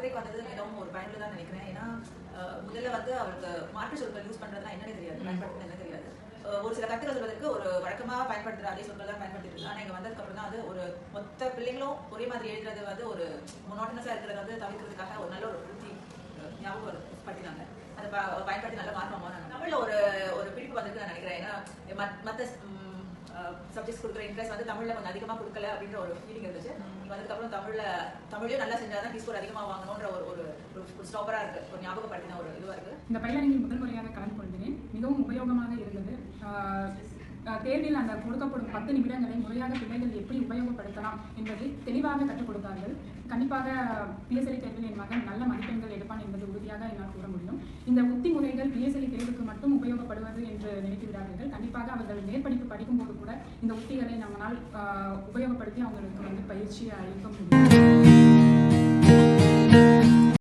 கட்டுரைக்கு வந்தது மிகவும் ஒரு பயனுள்ளதாக நினைக்கிறேன். ஏன்னா முதல்ல வந்து அவருக்கு மாற்று சொற்கள் யூஸ் பண்ணுறதுலாம் என்னன்னு தெரியாது, பயன்படுத்துறது என்ன தெரியாது. ஒரு சில கருத்துக்கள் சொல்வதற்கு ஒரு வழக்கமாக பயன்படுத்துகிற அதே சொற்கள் தான் பயன்படுத்திட்டு இருக்கு. ஆனால் இங்கே வந்ததுக்கப்புறம் தான் அது ஒரு மொத்த பிள்ளைங்களும் ஒரே மாதிரி எழுதுறது வந்து ஒரு மொனோட்டனஸாக இருக்கிறத வந்து தவிர்க்கிறதுக்காக ஒரு நல்ல ஒரு உத்தி ஞாபகம் படுத்தினாங்க. அதை பயன்படுத்தி நல்ல மாற்றம் வாங்கினாங்க. தமிழில் ஒரு பிடிப்பு வந்திருக்கு நான் நினைக்கிறேன். ஏன்னா மற்ற சப்ஜெக்ட்ஸ் கொடுக்குற இன்ட்ரெஸ்ட் வந்து தமிழில் கொஞ்சம் அதிகமாக கொடுக்கல அப்படின்ற ஒரு ஃபீலிங் இருந்துச்சு. இங்கே வந்ததுக்கப்புறம் தமிழையும் நல்லா செஞ்சால் தான் ஸ்கோர் அதிகமாக வாங்கணுன்ற ஒரு ஸ்டாப்பராக இருக்குது, ஒரு ஞாபகப்படுத்தின ஒரு இதுவாக இருக்குது. இந்த பயிலரங்கில் முதல் முறையாக கலந்து கொள்கிறேன். மிகவும் உபயோகமாக இருந்தது. தேர்வில் அந்த கொடுக்கப்படும் 10 நிமிடங்களை முறையாக பிள்ளைகள் எப்படி உபயோகப்படுத்தலாம் என்பதை தெளிவாக கற்றுக் கொடுத்தார்கள். கண்டிப்பாக பிஎஸ்எல்இ தேர்வில் என் மகன் நல்ல மதிப்பெண்கள் எடுப்பான் என்பது உறுதியாக என்னால் கூற முடியும். இந்த உத்தி முறைகள் பிஎஸ்எல்இ தேர்வுக்கு மட்டும் உபயோகப்படுவது என்று நினைக்கிறார்கள். கண்டிப்பாக அவர்கள் மேற்படிப்பு படிக்கும்போது கூட இந்த உத்திகளை நம்மளால் உபயோகப்படுத்தி அவங்களுக்கு பயிற்சி அளிக்க முடியும்.